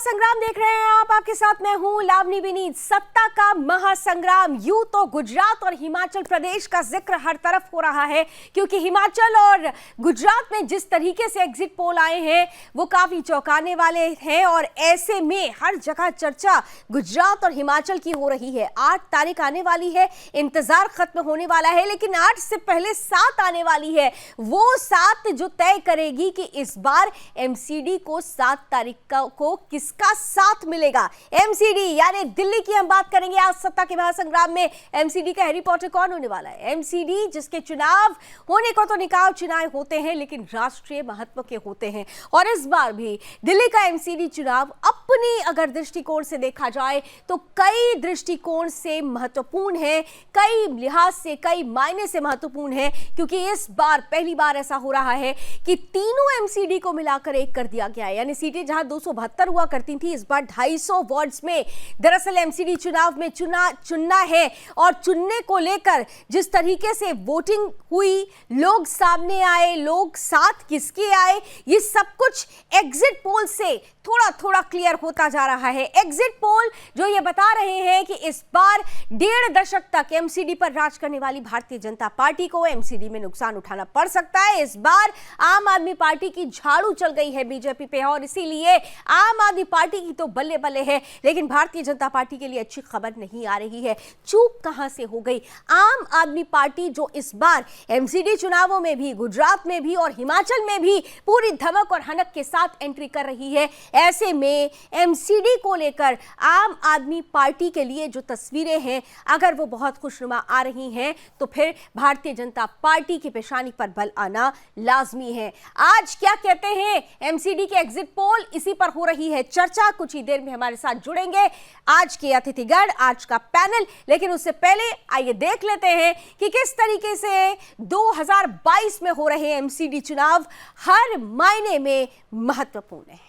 महासंग्राम देख रहे हैं आप, आपके साथ मैं हूं लावनी विनीत। सत्ता का महासंग्राम, यूं तो गुजरात और हिमाचल प्रदेश का जिक्र हर तरफ हो रहा है, क्योंकि हिमाचल और गुजरात में जिस तरीके से एग्जिट पोल आए हैं वो काफी चौंकाने वाले हैं। और ऐसे में हर जगह चर्चा गुजरात और हिमाचल की हो रही है। 8 तारीख आने वाली है, इंतजार खत्म होने वाला है, लेकिन 8 से पहले 7 आने वाली है। वो 7 जो तय करेगी कि इस बार एमसीडी को 7 तारीख को किसका साथ मिलेगा। एमसीडी यानी दिल्ली की हम बात करेंगे। आज सत्ता के महासंग्राम में एमसीडी का हैरी पॉटर कौन होने वाला है? एमसीडी जिसके चुनाव होने को तो निकाय चुनाव होते हैं, लेकिन राष्ट्रीय महत्व के होते हैं। और इस बार भी दिल्ली का एमसीडी चुनाव अपनी अगर दृष्टिकोण से देखा जाए तो कई दृष्टिकोण से महत्वपूर्ण है, कई लिहाज से, कई मायने से महत्वपूर्ण है, क्योंकि इस बार पहली बार ऐसा हो रहा है कि तीनों एमसीडी को मिलाकर एक कर दिया गया है। यानी सीटें जहां 272 हुआ करती थी, इस बार 250 वार्ड्स में दरअसल एमसीडी चुनाव में चुनना है। और चुनने को लेकर जिस तरीके से वोटिंग हुई, लोग सामने आए, लोग साथ किसके आए, ये सब कुछ एग्जिट पोल से थोड़ा थोड़ा क्लियर होता जा रहा है। एग्जिट पोल जो ये बता रहे हैं कि इस बार 1.5 दशक तक एमसीडी पर राज करने वाली भारतीय जनता पार्टी को एमसीडी में नुकसान उठाना पड़ सकता है। इस बार आम आदमी पार्टी की झाड़ू चल गई है बीजेपी पे, और इसीलिए आम आदमी पार्टी की तो बल्ले बल्ले है, लेकिन भारतीय जनता पार्टी के लिए अच्छी खबर नहीं आ रही है। चूक कहां से हो गई? आम आदमी पार्टी जो इस बार एमसीडी चुनावों में भी, गुजरात में भी और हिमाचल में भी पूरी धमक और हनक के साथ एंट्री कर रही है, ऐसे में एमसीडी को लेकर आम आदमी पार्टी के लिए जो तस्वीरें हैं, अगर वो बहुत खुशनुमा आ रही हैं, तो फिर भारतीय जनता पार्टी की पेशानी पर बल आना लाजमी है। आज क्या कहते हैं एमसीडी के एग्जिट पोल, इसी पर हो रही है चर्चा। कुछ ही देर में हमारे साथ जुड़ेंगे आज के अतिथिगण, आज का पैनल, लेकिन उससे पहले आइए देख लेते हैं कि किस तरीके से 2022 में हो रहे एमसीडी चुनाव हर मायने में महत्वपूर्ण है।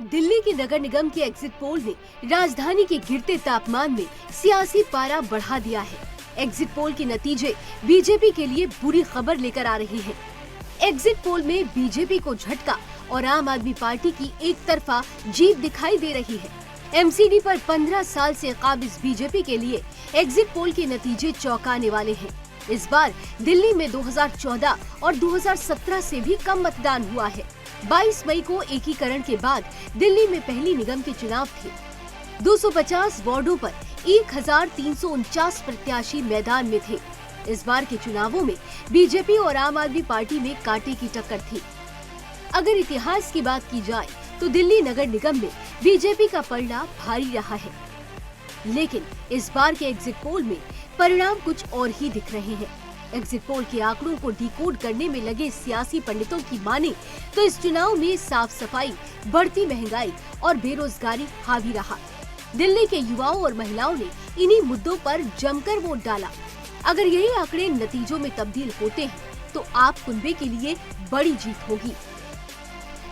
दिल्ली के नगर निगम के एग्जिट पोल ने राजधानी के गिरते तापमान में सियासी पारा बढ़ा दिया है। एग्जिट पोल के नतीजे बीजेपी के लिए बुरी खबर लेकर आ रहे हैं। एग्जिट पोल में बीजेपी को झटका और आम आदमी पार्टी की एक तरफा जीत दिखाई दे रही है। एमसीडी पर 15 साल से काबिज बीजेपी के लिए एग्जिट पोल के नतीजे चौंकाने वाले हैं। इस बार दिल्ली में 2014 और 2017 से भी कम मतदान हुआ है। 22 मई को एकीकरण के बाद दिल्ली में पहली निगम के चुनाव थे। 250 वार्डों पर 1349 प्रत्याशी मैदान में थे। इस बार के चुनावों में बीजेपी और आम आदमी पार्टी में कांटे की टक्कर थी। अगर इतिहास की बात की जाए तो दिल्ली नगर निगम में बीजेपी का पलड़ा भारी रहा है, लेकिन इस बार के एग्जिट पोल में परिणाम कुछ और ही दिख रहे हैं। एग्जिट पोल के आंकड़ों को डिकोड करने में लगे सियासी पंडितों की माने तो इस चुनाव में साफ सफाई, बढ़ती महंगाई और बेरोजगारी हावी रहा। दिल्ली के युवाओं और महिलाओं ने इन्हीं मुद्दों पर जमकर वोट डाला। अगर यही आंकड़े नतीजों में तब्दील होते हैं तो आप कुनबे के लिए बड़ी जीत होगी।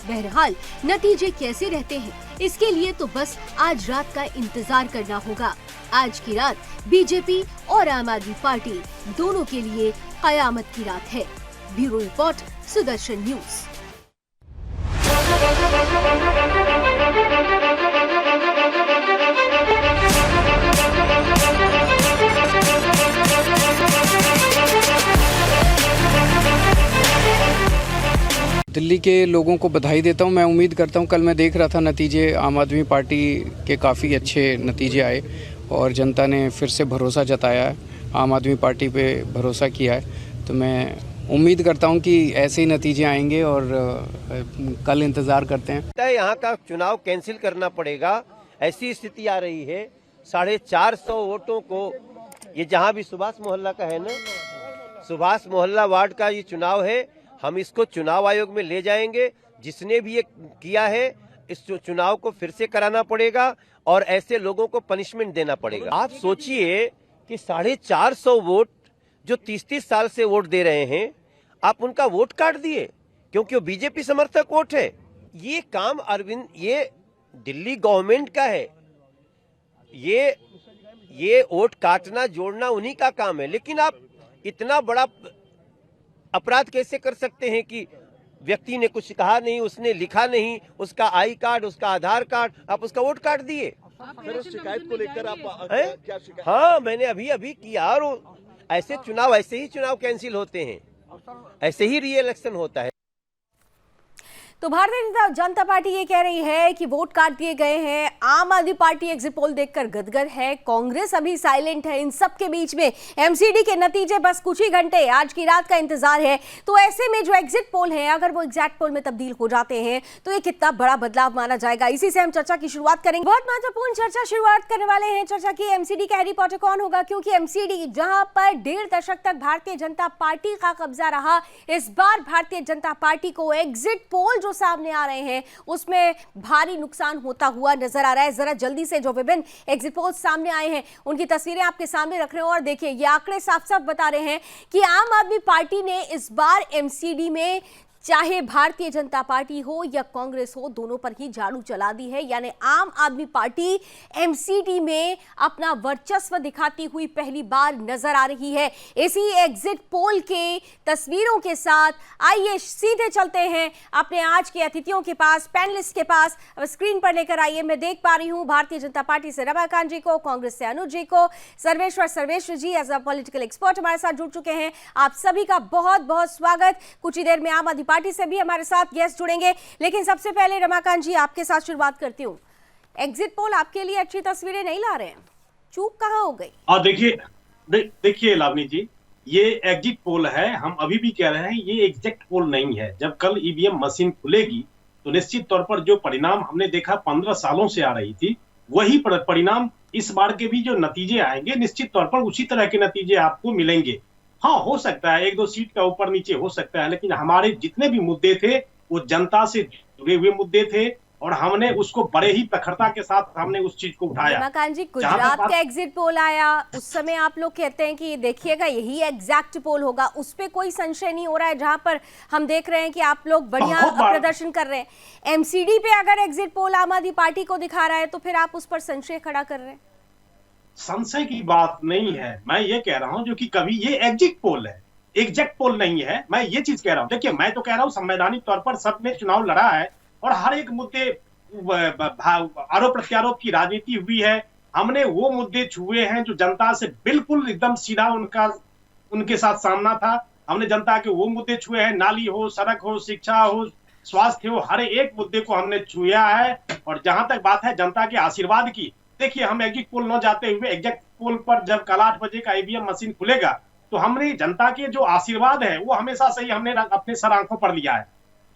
बहरहाल नतीजे कैसे रहते हैं, इसके लिए तो बस आज रात का इंतजार करना होगा। आज की रात बीजेपी और आम आदमी पार्टी दोनों के लिए कयामत की रात है। Bureau report, Sudarshan news. Delhi के लोगों को बधाई देता हूं। मैं उम्मीद करता हूं, कल मैं देख रहा था नतीजे, आम आदमी पार्टी के काफ़ी अच्छे नतीजे आए और जनता ने फिर से भरोसा जताया है, आम आदमी पार्टी पे भरोसा किया है। तो मैं उम्मीद करता हूं कि ऐसे ही नतीजे आएंगे और कल इंतज़ार करते हैं। यहाँ का चुनाव कैंसिल करना पड़ेगा, ऐसी स्थिति आ रही है। 450 वोटों को, ये जहाँ भी सुभाष मोहल्ला का है ना, सुभाष मोहल्ला वार्ड का ये चुनाव है, हम इसको चुनाव आयोग में ले जाएंगे। जिसने भी ये किया है, इस चुनाव को फिर से कराना पड़ेगा और ऐसे लोगों को पनिशमेंट देना पड़ेगा। आप सोचिए कि 450 वोट जो 30-30 साल से वोट दे रहे हैं, आप उनका वोट काट दिए क्योंकि वो बीजेपी समर्थक वोट है। ये काम अरविंद, ये दिल्ली गवर्नमेंट का है। ये वोट काटना जोड़ना उन्हीं का काम है, लेकिन आप इतना बड़ा अपराध कैसे कर सकते हैं कि व्यक्ति ने कुछ कहा नहीं, उसने लिखा नहीं, उसका आई कार्ड, उसका आधार कार्ड, आप उसका वोट काट दिए। सर, इस शिकायत को लेकर आप क्या शिकायत? हाँ, मैंने अभी किया। और ऐसे ही चुनाव कैंसिल होते हैं, ऐसे ही री इलेक्शन होता है। तो भारतीय जनता पार्टी ये कह रही है कि वोट काट दिए गए हैं। आम आदमी पार्टी एग्जिट पोल देखकर गदगद है। कांग्रेस अभी साइलेंट है। इन सब के बीच में एमसीडी के नतीजे बस कुछ ही घंटे, आज की रात का इंतजार है। तो ऐसे में जो एग्जिट पोल है, अगर वो एग्जैक्ट पोल में तब्दील हो जाते हैं तो ये कितना बड़ा बदलाव माना जाएगा। इसी से हम चर्चा की शुरुआत करेंगे। बहुत महत्वपूर्ण चर्चा शुरुआत करने वाले हैं चर्चा की। एमसीडी का हैरी पॉटर कौन होगा, क्योंकि एमसीडी जहां पर 1.5 दशक तक भारतीय जनता पार्टी का कब्जा रहा, इस बार भारतीय जनता पार्टी को एग्जिट पोल जो सामने आ रहे हैं उसमें भारी नुकसान होता हुआ नजर आ रहा है। जरा जल्दी से जो विभिन्न एग्जिट पोल सामने आए हैं उनकी तस्वीरें आपके सामने रख रहे हैं और देखिए, ये आंकड़े साफ साफ बता रहे हैं कि आम आदमी पार्टी ने इस बार एमसीडी में, चाहे भारतीय जनता पार्टी हो या कांग्रेस हो, दोनों पर ही झाड़ू चला दी है। यानी आम आदमी पार्टी एमसीडी में अपना वर्चस्व दिखाती हुई पहली बार नजर आ रही है। इसी एग्जिट पोल के तस्वीरों के साथ आइए सीधे चलते हैं अपने आज के अतिथियों के पास, पैनलिस्ट के पास। अब स्क्रीन पर लेकर आइए, मैं देख पा रही हूं भारतीय जनता पार्टी से रमाकांत जी को, कांग्रेस से अनुज जी को, सर्वेश्वर जी एज अ पॉलिटिकल एक्सपर्ट हमारे साथ जुड़ चुके हैं। आप सभी का बहुत बहुत स्वागत। कुछ ही देर में आम आदमी पार्टी से भी हमारे साथ गेस्ट जुड़ेंगे, लेकिन सबसे पहले रमाकांत जी आपके साथ शुरुआत करती हूँ। एग्जिट पोल आपके लिए अच्छी तस्वीरें नहीं ला रहे हैं, चूक कहाँ हो गई? देखिए लावनी जी, ये एग्जिट पोल है। हम अभी भी कह रहे हैं ये एग्जैक्ट पोल नहीं है। जब कल ईवीएम मशीन खुलेगी तो निश्चित तौर पर जो परिणाम हमने देखा 15 सालों से आ रही थी, वही परिणाम इस बार के भी जो नतीजे आएंगे, निश्चित तौर पर उसी तरह के नतीजे आपको मिलेंगे। हाँ, हो सकता है 1-2 सीट का ऊपर नीचे हो सकता है, लेकिन हमारे जितने भी मुद्दे थे वो जनता से जुड़े हुए मुद्दे थे और हमने उसको बड़े ही प्रखरता के साथ हमने उस चीज को उठाया। रमाकांत जी, गुजरात का एग्जिट पोल आया, उस समय आप लोग कहते हैं कि देखिएगा यही एग्जैक्ट पोल होगा, उस पर कोई संशय नहीं हो रहा है, जहां पर हम देख रहे हैं कि आप लोग बढ़िया प्रदर्शन कर रहे हैं। एमसीडी पे अगर एग्जिट पोल आम आदमी पार्टी को दिखा रहा है तो फिर आप उस पर संशय खड़ा कर रहे हैं? संशय की बात नहीं है, मैं ये कह रहा हूं जो कि कभी ये एग्जिट पोल है, एग्जैक्ट पोल नहीं है। मैं ये चीज कह रहा हूं, देखिए मैं तो कह रहा हूं संवैधानिक तौर पर सबने चुनाव लड़ा है और हर एक मुद्दे आरोप प्रत्यारोप की राजनीति हुई है। हमने वो मुद्दे छुए हैं जो जनता से बिल्कुल एकदम सीधा उनके साथ सामना था। हमने जनता के वो मुद्दे छुए हैं, नाली हो, सड़क हो, शिक्षा हो, स्वास्थ्य हो, हर एक मुद्दे को हमने छुआ है। और जहां तक बात है जनता के आशीर्वाद की, देखिए हम एग्जिट पोल न जाते हुए एग्जैक्ट पोल पर जब कल 8 बजे का ईवीएम मशीन खुलेगा तो हमने जनता के जो आशीर्वाद है वो हमेशा से ही हमने अपने सर आंखों पर लिया है।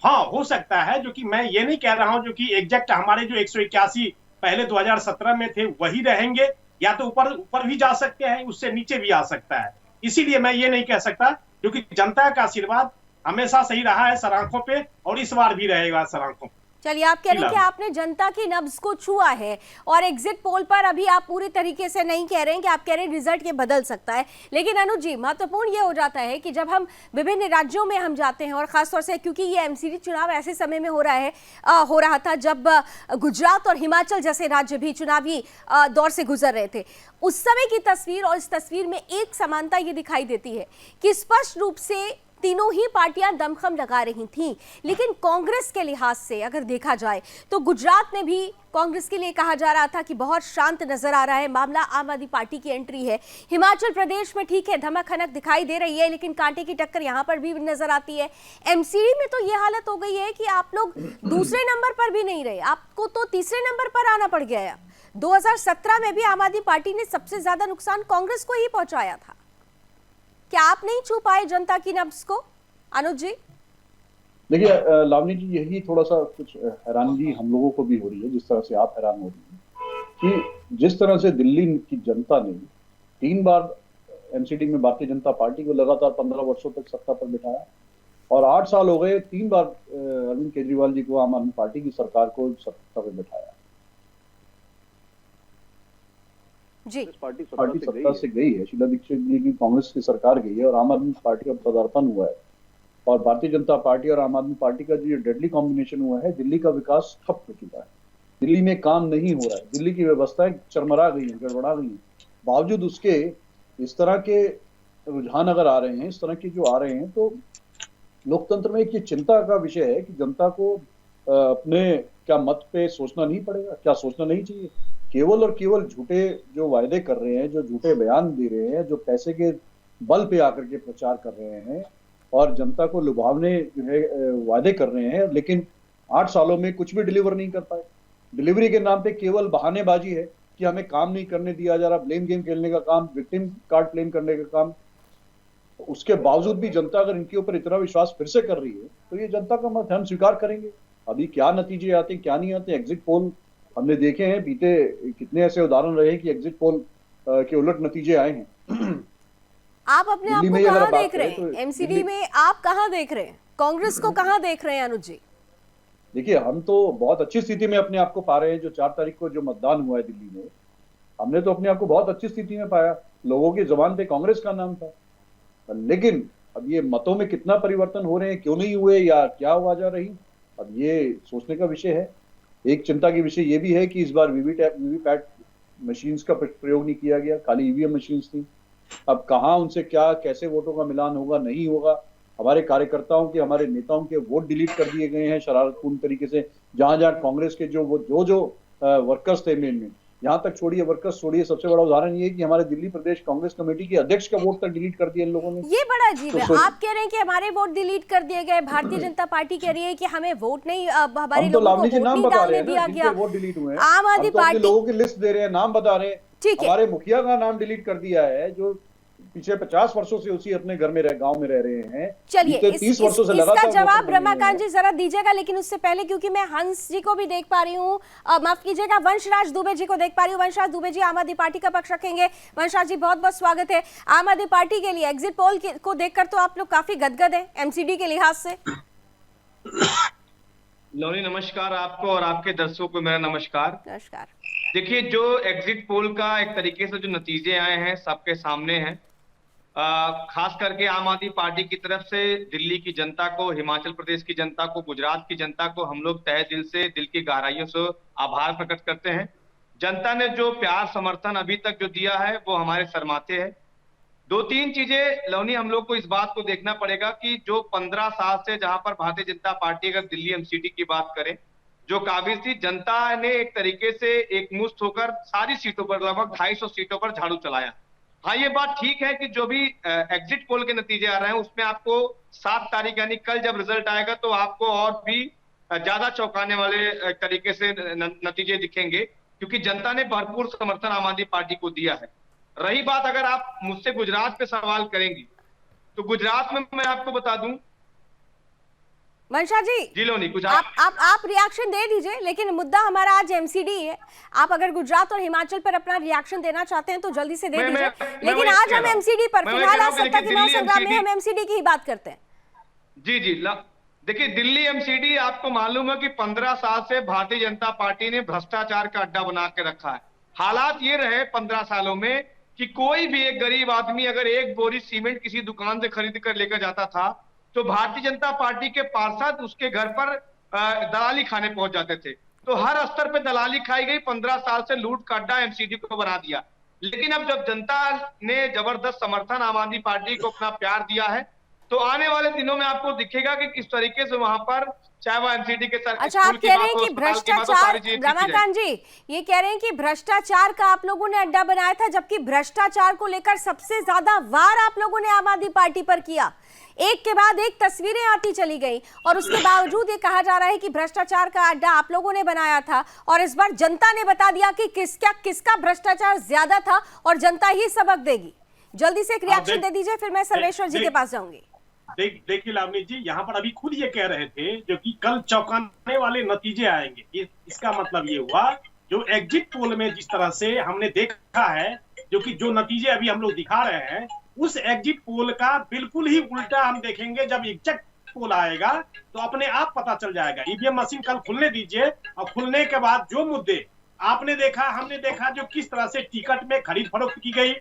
हाँ, हो सकता है जो कि मैं ये नहीं कह रहा हूं जो कि एग्जैक्ट हमारे जो 181 पहले 2017 में थे वही रहेंगे, या तो ऊपर भी जा सकते हैं, उससे नीचे भी आ सकता है। इसीलिए मैं ये नहीं कह सकता, क्योंकि जनता का आशीर्वाद हमेशा सही रहा है सर आंखों पे और इस बार भी रहेगा सर आंखों पे। चलिए, आप कह रहे हैं कि आपने जनता की नब्ज को छुआ है और एग्जिट पोल पर अभी आप पूरी तरीके से नहीं कह रहे हैं कि आप कह रहे हैं रिजल्ट ये बदल सकता है। लेकिन अनुज जी, महत्वपूर्ण ये हो जाता है कि जब हम विभिन्न राज्यों में हम जाते हैं और खासतौर से क्योंकि ये एमसीडी चुनाव ऐसे समय में हो रहा था जब गुजरात और हिमाचल जैसे राज्य भी चुनावी दौर से गुजर रहे थे, उस समय की तस्वीर और इस तस्वीर में एक समानता ये दिखाई देती है कि स्पष्ट रूप से तीनों ही पार्टियां दमखम लगा रही थीं। लेकिन कांग्रेस के लिहाज से अगर देखा जाए तो गुजरात में भी कांग्रेस के लिए कहा जा रहा था कि बहुत शांत नजर आ रहा है, मामला आम आदमी पार्टी की एंट्री है। हिमाचल प्रदेश में ठीक है, धमक हनक दिखाई दे रही है, लेकिन कांटे की टक्कर यहां पर भी नजर आती है। एमसीडी में तो यह हालत हो गई है कि आप लोग दूसरे नंबर पर भी नहीं रहे, आपको तो तीसरे नंबर पर आना पड़ गया। 2017 में भी आम आदमी पार्टी ने सबसे ज्यादा नुकसान कांग्रेस को ही पहुंचाया था। क्या आप नहीं छू पाए जनता की नब्ज को, अनुज जी? देखिए लावनी जी, यही थोड़ा सा कुछ हैरानगी हम लोगों को भी हो रही है, जिस तरह से आप हैरान हो रही हैं कि जिस तरह से दिल्ली की जनता ने 3 बार एमसीडी में भारतीय जनता पार्टी को लगातार 15 वर्षों तक सत्ता पर बिठाया और 8 साल हो गए 3 बार अरविंद केजरीवाल जी को, आम आदमी पार्टी की सरकार को सत्ता पर बिठाया। जी, पार्टी सत्ता से गई है, शीला दीक्षित जी की कांग्रेस की सरकार गई है और आम आदमी पार्टी का पदार्पण हुआ है और भारतीय जनता पार्टी और आम आदमी पार्टी का जो ये डेडली कॉम्बिनेशन हुआ है, दिल्ली का विकास ठप हो चुका है। दिल्ली में काम नहीं हो रहा है, दिल्ली की व्यवस्थाएं चरमरा गई हैं, गड़बड़ा गई हैं। बावजूद उसके इस तरह के रुझान अगर आ रहे हैं, इस तरह के जो आ रहे हैं, तो लोकतंत्र में एक ये चिंता का विषय है कि जनता को अपने क्या मत पे सोचना नहीं पड़ेगा, क्या सोचना नहीं चाहिए। केवल और केवल झूठे जो वायदे कर रहे हैं, जो झूठे बयान दे रहे हैं, जो पैसे के बल पे आकर के प्रचार कर रहे हैं और जनता को लुभावने जो है वायदे कर रहे हैं, लेकिन 8 सालों में कुछ भी डिलीवर नहीं कर पाए। डिलीवरी के नाम पे केवल बहानेबाजी है कि हमें काम नहीं करने दिया जा रहा, ब्लेम गेम खेलने का काम, विक्टिम कार्ड प्लेन करने का काम। उसके बावजूद भी जनता अगर इनके ऊपर इतना विश्वास फिर से कर रही है, तो ये जनता का मत हम स्वीकार करेंगे। अभी क्या नतीजे आते क्या नहीं आते, एग्जिट पोल हमने देखे हैं, बीते कितने ऐसे उदाहरण रहे कि एग्जिट पोल के उलट नतीजे आए हैं। आप अपने आप दिल्ली को में अगर कहाँ बात देख रहे करें हैं? तो एमसीडी दिल्ली- में आप कहाँ देख रहे हैं? कांग्रेस को कहाँ देख रहे हैं अनुज जी? देखिए, हम तो बहुत अच्छी स्थिति में अपने आप को पा रहे हैं। जो 4 तारीख को जो मतदान हुआ है दिल्ली में, हमने तो अपने आप को बहुत अच्छी स्थिति में पाया। लोगों की जुबान पे कांग्रेस का नाम था, लेकिन अब ये मतों में कितना परिवर्तन हो रहे हैं, क्यों नहीं हुए, या क्या वजह रही, अब ये सोचने का विषय है। एक चिंता की विषय ये भी है कि इस बार वीवीपैट मशीन्स का प्रयोग नहीं किया गया, खाली ईवीएम मशीन्स थी। अब कहाँ उनसे क्या कैसे वोटों का मिलान होगा, नहीं होगा। हमारे कार्यकर्ताओं के, हमारे नेताओं के वोट डिलीट कर दिए गए हैं शरारतपूर्ण तरीके से। जहां जहां कांग्रेस के जो वर्कर्स थे, मेन यहाँ तक छोड़िए, वर्कर्स छोड़िए, सबसे बड़ा उदाहरण ये है कि हमारे दिल्ली प्रदेश कांग्रेस कमेटी के अध्यक्ष का वोट तक डिलीट कर दिया इन लोगों ने। ये बड़ा अजीब है। तो आप कह रहे हैं कि हमारे वोट डिलीट कर दिए गए, भारतीय जनता पार्टी कह रही है कि हमें वोट नहीं, हमारे हम तो लोगों को लावनी जी वोट नाम नहीं बता डालने रहे हैं दिया ना, गया। जिनके वोट डिलीट हुए हैं। आम आदमी हम तो अपने पार्टी, लोगों की लिस्ट दे रहे हैं, नाम बता रहे हैं। ठीक है। हमारे मुखिया का नाम डिलीट कर दिया है, जो पिछले 50 वर्षों से उसी अपने घर में गांव में रह रहे हैं। चलिए बीते 30 वर्षों से इसका लगातार जवाब वोटर बने हुए रमाकांत हैं। जी जरा दीजिएगा, लेकिन उससे पहले क्योंकि मैं हंस जी को भी देख पा रही हूँ, माफ कीजिएगा, वंशराज दुबे जी को देख पा रही हूँ। वंशराज दुबे जी आम आदमी पार्टी का पक्ष रखेंगे। वंशराज जी बहुत बहुत स्वागत है। आम आदमी पार्टी के लिए एग्जिट पोल को देखकर तो आप लोग काफी गदगद है एमसीडी के लिहाज से। लोनी, नमस्कार आपको और आपके दर्शकों को मेरा नमस्कार। नमस्कार। देखिए, जो एग्जिट पोल का एक तरीके से जो नतीजे आए हैं सबके सामने हैं। खास करके आम आदमी पार्टी की तरफ से दिल्ली की जनता को, हिमाचल प्रदेश की जनता को, गुजरात की जनता को हम लोग तहे दिल से, दिल की गहराइयों से आभार प्रकट करते हैं। जनता ने जो प्यार समर्थन अभी तक जो दिया है वो हमारे शर्माते है। 2-3 चीजें लवनी हम लोग को इस बात को देखना पड़ेगा कि जो 15 साल से जहां पर भारतीय जनता पार्टी अगर दिल्ली एमसीडी की बात करें, जो काबिज थी, जनता ने एक तरीके से एकमुश्त होकर सारी सीटों पर, लगभग 250 सीटों पर झाड़ू चलाया। हाँ, ये बात ठीक है कि जो भी एग्जिट पोल के नतीजे आ रहे हैं उसमें आपको 7 तारीख यानी कल जब रिजल्ट आएगा तो आपको और भी ज्यादा चौंकाने वाले तरीके से नतीजे दिखेंगे, क्योंकि जनता ने भरपूर समर्थन आम आदमी पार्टी को दिया है। रही बात, अगर आप मुझसे गुजरात पे सवाल करेंगी तो गुजरात में मैं आपको बता दूं। वंशा जी, लोनी, कुछ आप रिएक्शन दे दीजिए, लेकिन मुद्दा हमारा आज एमसीडी है। आप अगर गुजरात और हिमाचल पर अपना रिएक्शन देना चाहते हैं तो जल्दी से दे दीजिए, लेकिन आज हम एमसीडी पर, फिलहाल आज सत्ता के महासंग्राम में हम एमसीडी की ही बात करते हैं। जी देखिए, दिल्ली एमसीडी आपको मालूम है कि 15 साल से भारतीय जनता पार्टी ने भ्रष्टाचार का अड्डा बना के रखा है। हालात ये रहे 15 सालों में कि कोई भी एक गरीब आदमी अगर एक बोरी सीमेंट किसी दुकान से खरीद कर लेकर जाता था तो भारतीय जनता पार्टी के पार्षद उसके घर पर दलाली खाने पहुंच जाते थे। तो हर स्तर पे दलाली खाई गई। 15 साल से लूट का अड्डा एमसीडी को बना दिया। लेकिन अब जब जनता ने जबरदस्त समर्थन आम आदमी पार्टी को अपना प्यार दिया है, तो आने वाले दिनों में आपको दिखेगा कि किस तरीके से वहां पर, चाहे वो एमसीडी के सर, अच्छा, आप कह रहे हैं कि भ्रष्टाचार, रमाकांत जी ये कह रहे हैं कि भ्रष्टाचार का आप लोगों ने अड्डा बनाया था, जबकि भ्रष्टाचार को लेकर सबसे ज्यादा वार आप लोगों ने आम आदमी पार्टी पर किया। एक के बाद एक तस्वीरें आती चली गई और उसके बावजूद ये कहा जा रहा है कि भ्रष्टाचार का अड्डा आप लोगों ने बनाया था, और इस बार जनता ने बता दिया कि किसका भ्रष्टाचार ज्यादा था और जनता ही सबक देगी। जल्दी से एक रिएक्शन दे दीजिए, फिर मैं सर्वेश्वर जी के पास जाऊंगी। देखिए लावनी जी, यहाँ पर अभी खुद ये कह रहे थे जो कि कल चौंकाने वाले नतीजे आएंगे। इसका मतलब ये हुआ, जो एग्जिट पोल में जिस तरह से हमने देखा है, जो कि जो नतीजे अभी हम लोग दिखा रहे हैं, उस एग्जिट पोल का बिल्कुल ही उल्टा हम देखेंगे। जब एग्जिट पोल आएगा तो अपने आप पता चल जाएगा। ईवीएम मशीन कल खुलने दीजिए, और खुलने के बाद जो मुद्दे आपने देखा, हमने देखा, जो किस तरह से टिकट में खरीद फरोख्त की गई,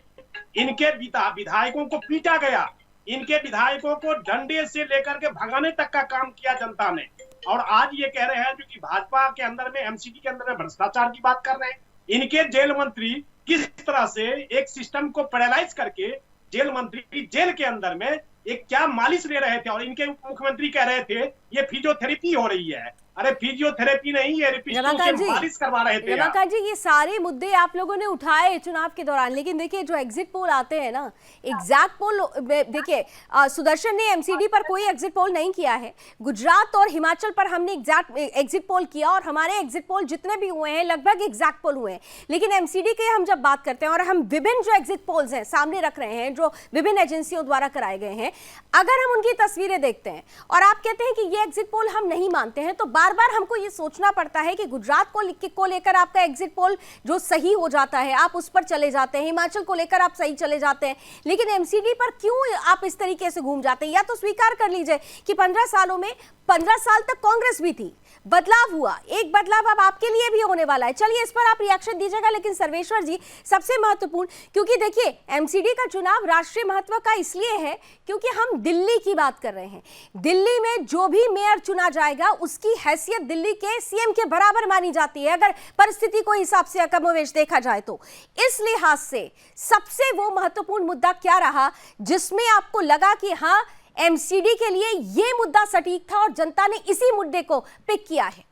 इनके विधायकों को पीटा गया, इनके विधायकों को डंडे से लेकर के भगाने तक का काम किया जनता ने। और आज ये कह रहे हैं जो कि भाजपा के अंदर में, एमसीडी के अंदर में भ्रष्टाचार की बात कर रहे हैं। इनके जेल मंत्री किस तरह से एक सिस्टम को पैरालाइज करके जेल मंत्री जेल के अंदर में एक क्या मालिश ले रहे थे, और इनके मुख्यमंत्री कह रहे थे ये फिजियोथेरेपी हो रही है। अरे फिजियोथेरेपी नहीं है, मालिश करवा रहे थे। रमाकांत जी, ये सारे मुद्दे आप लोगों ने उठाए चुनाव के दौरान, लेकिन देखिए जो एग्जिट पोल आते हैं ना, एग्जैक्ट पोल देखिए, सुदर्शन ने एमसीडी पर कोई एग्जिट पोल नहीं किया है। गुजरात और हिमाचल पर हमने एग्जैक्ट एग्जिट पोल किया, और हमारे एग्जिट पोल जितने भी हुए हैं लगभग एग्जैक्ट पोल हुए हैं। लेकिन एमसीडी के हम जब बात करते हैं, और हम विभिन्न जो एग्जिट पोल्स हैं सामने रख रहे हैं, जो विभिन्न एजेंसियों द्वारा कराए गए हैं, अगर हम उनकी तस्वीरें देखते हैं और आप कहते हैं कि ये एग्जिट पोल हम नहीं मानते हैं, तो बार बार हमको ये सोचना पड़ता है कि गुजरात को लेकर आपका एग्जिट पोल जो सही हो जाता है आप उस पर चले जाते हैं, हिमाचल को लेकर आप सही चले जाते हैं, लेकिन एमसीडी पर क्यों आप इस तरीके से घूम जाते हैं? या तो स्वीकार कर लीजिए कि 15 सालों में 15 साल तक कांग्रेस भी थी, बदलाव हुआ, एक बदलाव अब आपके लिए भी होने वाला है। चलिए इस पर आप रिएक्शन दीजिएगा। लेकिन सर्वेश्वर जी, सबसे महत्वपूर्ण, क्योंकि देखिए एमसीडी का चुनाव राष्ट्रीय महत्व का इसलिए है क्योंकि हम दिल्ली की बात कर रहे हैं। दिल्ली में जो भी मेयर चुना जाएगा उसकी हैसियत दिल्ली के सीएम के बराबर मानी जाती है, अगर परिस्थिति को हिसाब से कमोवेश देखा जाए तो। इस लिहाज से सबसे वो महत्वपूर्ण मुद्दा क्या रहा जिसमें आपको लगा कि हाँ, एमसीडी के लिए यह मुद्दा सटीक था और जनता ने इसी मुद्दे को पिक किया है?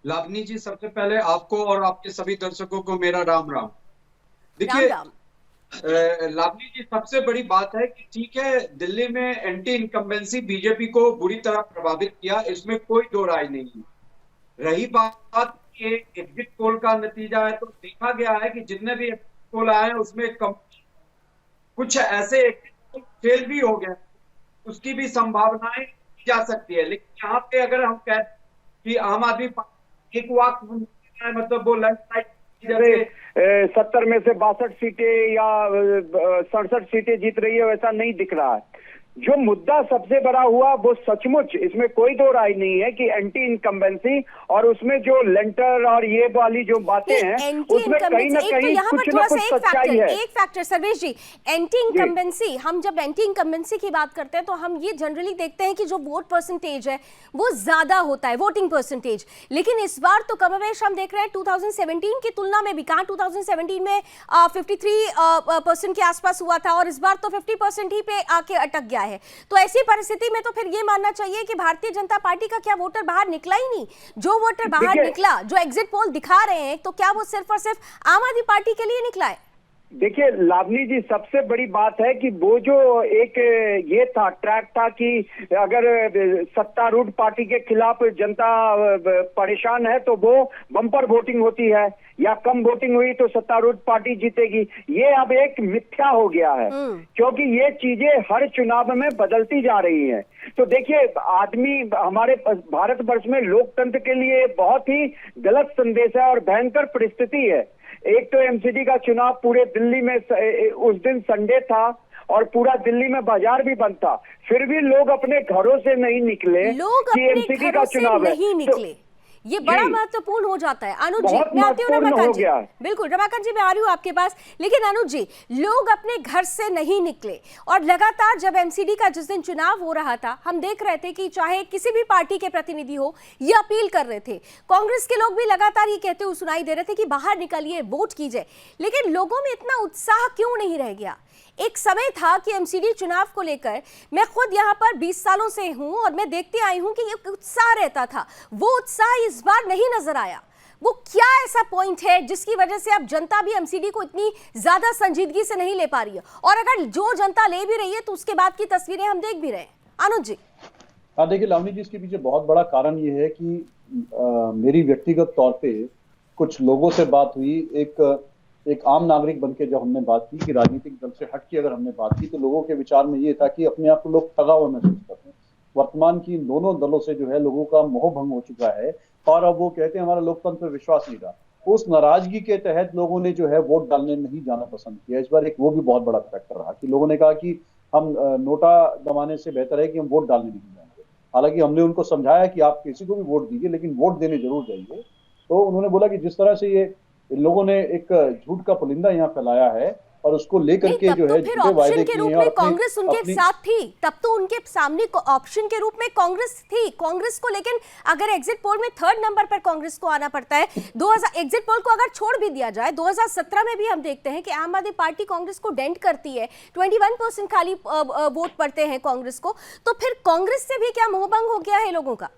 लावनी जी, सबसे पहले आपको और आपके सभी दर्शकों को मेरा राम राम। देखिए लावनी जी, सबसे बड़ी बात है कि ठीक है, दिल्ली में एंटी इनकम्बेंसी बीजेपी को बुरी तरह प्रभावित किया, इसमें कोई दो राय नहीं। रही बात ये एग्जिट पोल का नतीजा है, तो देखा गया है कि जितने भी एग्जिट पोल आए हैं उसमें कुछ ऐसे फेल भी हो गए, उसकी भी संभावनाएं की जा सकती है। लेकिन यहाँ पे अगर हम कहते कि आम आदमी पार्टी एक वक्त मतलब वो लैंडस्लाइड 70 में से 62 सीटें या 67 सीटें जीत रही है, वैसा नहीं दिख रहा है। जो मुद्दा सबसे बड़ा हुआ वो सचमुच, इसमें कोई दो राय नहीं है कि एंटी इनकम्बेंसी और उसमें जो लेंटर और ये वाली जो बातें हैं उसमें कहीं ना कहीं कुछ ना कुछ सच्चाई है। एक फैक्टर सर्वेश जी, एंटी इनकम्बेंसी, हम जब एंटी इनकम्बेंसी की बात करते हैं तो हम ये जनरली देखते हैं कि जो वोट परसेंटेज है वो ज्यादा होता है, वोटिंग परसेंटेज। लेकिन इस बार तो कमोवेश हम देख रहे हैं 2017 की तुलना में भी, कहां 2017 में 53% के आसपास हुआ था और इस बार तो 50% ही पे आके अटक गया है। तो ऐसी परिस्थिति में तो फिर ये मानना चाहिए कि भारतीय जनता पार्टी का क्या वोटर बाहर निकला ही नहीं? जो वोटर बाहर निकला, जो एग्जिट पोल दिखा रहे हैं, तो क्या वो सिर्फ और सिर्फ आम आदमी पार्टी के लिए निकला है? देखिए लावनी जी, सबसे बड़ी बात है कि वो जो एक ये था, ट्रैक था कि अगर सत्तारूढ़ पार्टी के खिलाफ जनता परेशान है तो वो बम्पर वोटिंग होती है, या कम वोटिंग हुई तो सत्तारूढ़ पार्टी जीतेगी। ये अब एक मिथ्या हो गया है, क्योंकि ये चीजें हर चुनाव में बदलती जा रही हैं। तो देखिए, आदमी हमारे भारतवर्ष में लोकतंत्र के लिए बहुत ही गलत संदेश है और भयंकर परिस्थिति है। एक तो एमसीडी का चुनाव पूरे दिल्ली में, उस दिन संडे था और पूरा दिल्ली में बाजार भी बंद था, फिर भी लोग अपने घरों से नहीं निकले कि एमसीडी का चुनाव है। ये बड़ा महत्वपूर्ण हो जाता है। अनुज जी, मैं आती हूँ रमाकांत जी, बिल्कुल रमाकांत जी मैं आ रही हूँ आपके पास। लेकिन अनुज जी, लोग अपने घर से नहीं निकले और लगातार जब एमसीडी का जिस दिन चुनाव हो रहा था, हम देख रहे थे कि चाहे किसी भी पार्टी के प्रतिनिधि हो, ये अपील कर रहे थे। कांग्रेस के लोग भी लगातार ये कहते हुए सुनाई दे रहे थे कि बाहर निकलिए, वोट कीजिए। लेकिन लोगों में इतना उत्साह क्यों नहीं रह गया? एक समय था कि एमसीडी चुनाव को लेकर, मैं खुद यहाँ पर 20 सालों से हूं और मैं देखते आई हूं कि ये उत्साह रहता था, वो उत्साह इस बार नहीं नजर आया। वो क्या ऐसा पॉइंट है जिसकी वजह से अब जनता भी एमसीडी को इतनी ज्यादा संजीदगी से नहीं ले पा रही है? और अगर जो जनता ले भी रही है तो उसके बाद की तस्वीरें हम देख भी रहे हैं। अनुज जी, हाँ देखिए लावनी जी, इसके पीछे बहुत बड़ा कारण ये है कि मेरी व्यक्तिगत तौर पे कुछ लोगों से बात हुई, एक आम नागरिक बनके जब हमने बात की कि राजनीतिक दल से हट के अगर हमने बात की, तो लोगों के विचार में ये था कि अपने आप को लोग ठगा हुआ महसूस करते हैं। वर्तमान की इन दोनों दलों से जो है लोगों का मोह भंग हो चुका है और अब वो कहते हैं हमारा लोकतंत्र पर विश्वास नहीं रहा। उस नाराजगी के तहत लोगों ने जो है वोट डालने नहीं जाना पसंद किया। इस बार एक वो भी बहुत बड़ा फैक्टर रहा कि लोगों ने कहा कि हम नोटा दबाने से बेहतर है कि हम वोट डालने नहीं जाएंगे। हालांकि हमने उनको समझाया कि आप किसी को भी वोट दीजिए, लेकिन वोट देने जरूर जाइए। तो उन्होंने बोला कि जिस तरह से ये इन लोगों ने एक झूठ का पुलिंदा यहाँ फैलाया है और उसको लेकर नहीं, के तब जो तो है फिर झूठे वायदे ऑप्शन के किए रूप हैं में और कांग्रेस उनके अपनी साथ थी, तब तो उनके सामने ऑप्शन के रूप में कांग्रेस थी कांग्रेस को। लेकिन अगर एग्जिट पोल में 3rd नंबर पर कांग्रेस को आना पड़ता है, 2000 एग्जिट पोल को अगर छोड़ भी दिया जाए, 2017 में भी हम देखते हैं कि आम आदमी पार्टी कांग्रेस को डेंट करती है, 21% खाली वोट पड़ते हैं कांग्रेस को। तो फिर कांग्रेस से भी क्या मोहभंग हो गया है लोगों का?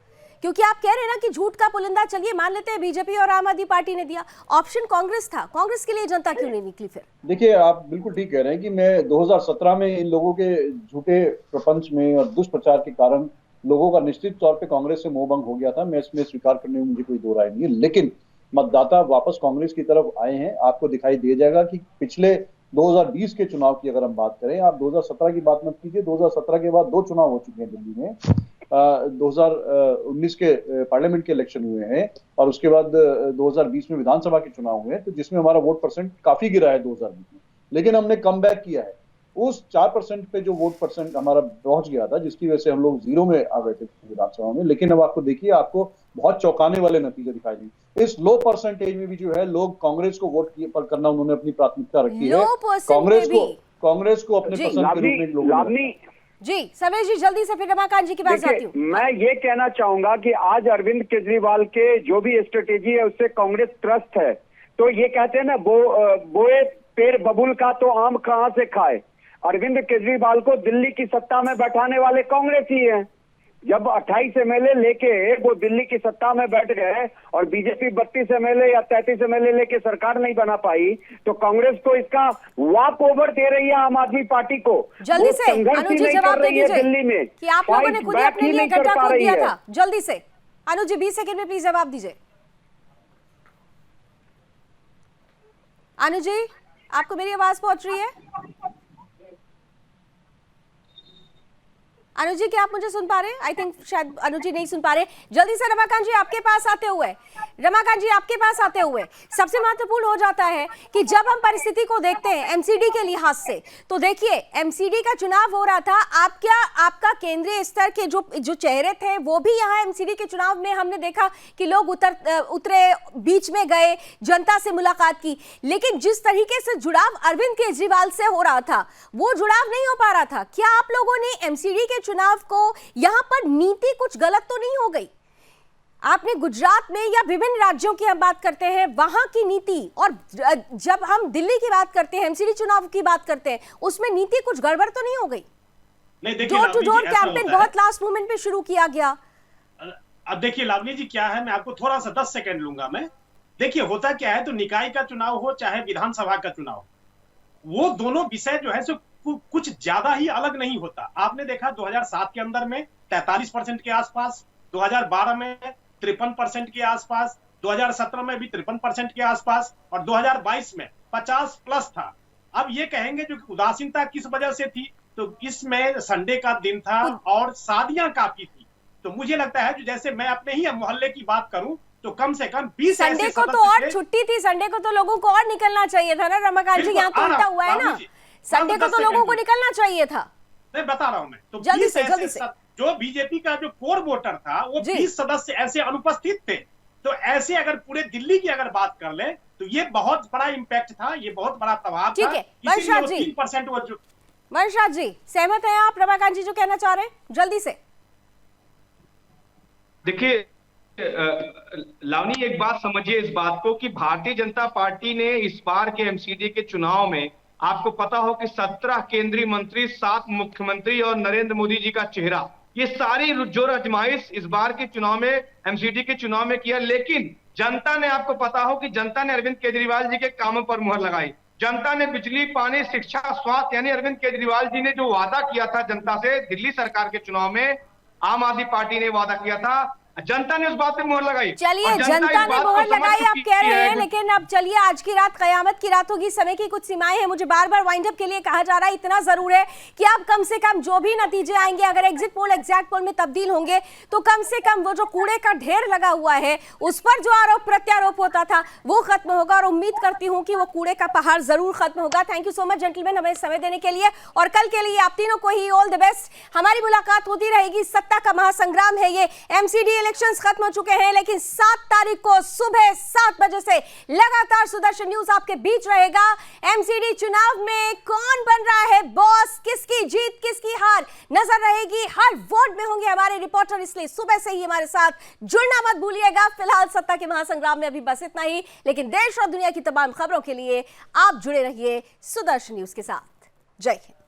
क्योंकि आप कह रहे हैं ना कि झूठ का पुलिंदा, चलिए मान लेते हैं बीजेपी और आम आदमी पार्टी ने दिया, ऑप्शन कांग्रेस था, कांग्रेस के लिए जनता क्यों नहीं निकली फिर? देखिए, आप बिल्कुल ठीक कह रहे हैं कि मैं 2017 में इन लोगों के झूठे प्रपंच में और दुष्प्रचार के कारण लोगों का निश्चित तौर पे कांग्रेस से मोहभंग हो गया था। मैं इसमें स्वीकार करने में मुझे कोई दो राय नहीं है, लेकिन मतदाता वापस कांग्रेस की तरफ आए हैं। आपको दिखाई दे जाएगा कि पिछले 2020 के चुनाव की अगर हम बात करें, आप 2017 की बात मत कीजिए, 2017 के बाद 2 चुनाव हो चुके हैं दिल्ली में। 2019 के पार्लियामेंट के इलेक्शन हुए हैं और उसके बाद 2020 में विधानसभा के चुनाव हुए हैं, तो जिसमें हमारा वोट परसेंट काफी गिरा है 2020 में, लेकिन हमने कम बैक किया है। उस 4% पे जो वोट परसेंट हमारा पहुंच गया था, जिसकी वजह से हम लोग 0 में आ गए थे विधानसभा में, लेकिन अब आपको देखिए, आपको बहुत चौंकाने वाले नतीजे दिखाई देंगे। इस लो परसेंटेज में भी जो है लोग कांग्रेस को वोट पर करना उन्होंने अपनी प्राथमिकता रखी है। कांग्रेस को अपने पसंद के रूप में लोग। जी सवेश जी, जल्दी से फिर रमाकांत जी के पास आती हूँ। मैं ये कहना चाहूंगा कि आज अरविंद केजरीवाल के जो भी स्ट्रेटेजी है उससे कांग्रेस त्रस्त है। तो ये कहते हैं ना, बोए पेड़ बबुल का तो आम कहां से खाए। अरविंद केजरीवाल को दिल्ली की सत्ता में बैठाने वाले कांग्रेस ही है। जब 28 एमएलए लेके वो दिल्ली की सत्ता में बैठ गए और बीजेपी 32 एमएलए या 33 एमएलए लेके सरकार नहीं बना पाई, तो कांग्रेस को इसका वॉक ओवर दे रही है आम आदमी पार्टी को। जल्दी से अनुज जी जवाब दे दीजिए दिल्ली में कि आप लोगों ने खुद ही अपने लिए गड्ढा खोद दिया था। जल्दी से अनुज जी 20 सेकंड में प्लीज जवाब दीजिए। अनुज जी, आपको मेरी आवाज पहुंच रही है? अनुज जी, क्या आप मुझे सुन पा रहे हैं? आई थिंक शायद अनुज जी नहीं सुन पा रहे। जल्दी से रमाकांत जी आपके पास आते हुए सबसे महत्वपूर्ण हो जाता है कि जब हम परिस्थिति को देखते हैं एमसीडी के लिहाज से, तो देखिए एमसीडी का चुनाव हो रहा था, आपका केंद्रीय स्तर के जो चेहरे थे वो भी यहाँ एमसीडी के चुनाव में हमने देखा कि लोग उतरे, बीच में गए, जनता से मुलाकात की, लेकिन जिस तरीके से जुड़ाव अरविंद केजरीवाल से हो रहा था वो जुड़ाव नहीं हो पा रहा था। क्या आप लोगों ने एमसीडी के चुनाव को यहां पर नीति कुछ गलत तो नहीं हो गई? आपने गुजरात में या विभिन्न राज्यों की हम बात करते हैं, वहां की नीति, और जब हम दिल्ली की बात करते हैं, एमसीडी चुनाव की बात करते हैं, उसमें नीति कुछ गड़बड़ तो नहीं हो गई? डोर टू डोर कैंपेन बहुत लास्ट मोमेंट पे शुरू किया गया। अब देखिए लावनी जी, क्या है, मैं आपको थोड़ा सा 10 सेकंड लूंगा मैं। देखिए होता क्या है, तो निकाय का चुनाव हो चाहे विधानसभा का चुनाव, वो दोनों विषय जो है सो कुछ ज्यादा ही अलग नहीं होता। आपने देखा 2007 के अंदर में 43% के आसपास, 2012 में 53% के आसपास, 2017 में भी 53% के आसपास, और 2022 में 50+ था। अब ये कहेंगे जो उदासीनता किस वजह से थी, तो इसमें संडे का दिन था और शादियां काफी थी। तो मुझे लगता है जैसे मैं अपने ही मोहल्ले की बात करूं, तो कम से कम 20 संडे को तो और छुट्टी थी, संडे को तो लोगों को और निकलना चाहिए था ना रमाकांत जी, यहाँ तो उल्टा हुआ है ना, संडे को तो लोगों को निकलना चाहिए था। मैं बता रहा हूं मैं तो जल्दी से जो बीजेपी का जो कोर वोटर था वो 20 सदस्य ऐसे अनुपस्थित थे। तो ऐसे अगर पूरे दिल्ली की अगर बात कर ले तो ये बहुत बड़ा इम्पैक्ट था, ये बहुत बड़ा प्रभाव था। वंशराज जी, 3% वो जो वंशराज जी सहमत हैं आप रमाकांत जी जो कहना चाह रहे हैं? जल्दी से देखिए लावनी, एक बात समझिए इस बात को कि भारतीय जनता पार्टी ने इस बार के एमसीडी के चुनाव में, आपको पता हो कि 17 केंद्रीय मंत्री, 7 मुख्यमंत्री और नरेंद्र मोदी जी का चेहरा, ये सारी जोर आजमाइश इस बार के चुनाव में, एमसीडी के चुनाव में किया। लेकिन जनता ने, आपको पता हो कि जनता ने अरविंद केजरीवाल जी के कामों पर मुहर लगाई। जनता ने बिजली, पानी, शिक्षा, स्वास्थ्य, यानी अरविंद केजरीवाल जी ने जो वादा किया था जनता से दिल्ली सरकार के चुनाव में, आम आदमी पार्टी ने वादा किया था, जनता ने उस बात पे मुहर लगाई। चलिए जनता ने मुहर लगाई आप कह रहे हैं, लेकिन अब चलिए आज की रात कयामत की रात होगी, समय की कुछ सीमाएं हैं। मुझे बार बार वाइंड अप के लिए कहा जा रहा है, इतना जरूर है कि आप कम से कम जो भी नतीजे आएंगे, अगर एग्जिट पोल एग्जैक्ट पोल में तब्दील होंगे, तो कम से कम वो जो कूड़े का ढेर लगा हुआ है, उस पर जो आरोप प्रत्यारोप होता था वो खत्म होगा, और उम्मीद करती हूँ कि वो कूड़े का पहाड़ जरूर खत्म होगा। Thank you so much gentleman, हमें समय देने के लिए, और कल के लिए आप तीनों को ही ऑल द बेस्ट। हमारी मुलाकात होती रहेगी, सत्ता का महासंग्राम है ये, एमसीडी इलेक्शंस खत्म हो चुके हैं, लेकिन 7 तारीख को सुबह 7 बजे से लगातार सुदर्शन न्यूज आपके बीच रहेगा। एमसीडी चुनाव में कौन बन रहा है बॉस, किसकी जीत किसकी हार नजर रहेगी, हर वोट में होंगे हमारे रिपोर्टर, इसलिए सुबह से ही हमारे साथ जुड़ना मत भूलिएगा। फिलहाल सत्ता के महासंग्राम में अभी बस इतना ही, लेकिन देश और दुनिया की तमाम खबरों के लिए आप जुड़े रहिए सुदर्शन न्यूज के साथ। जय हिंद।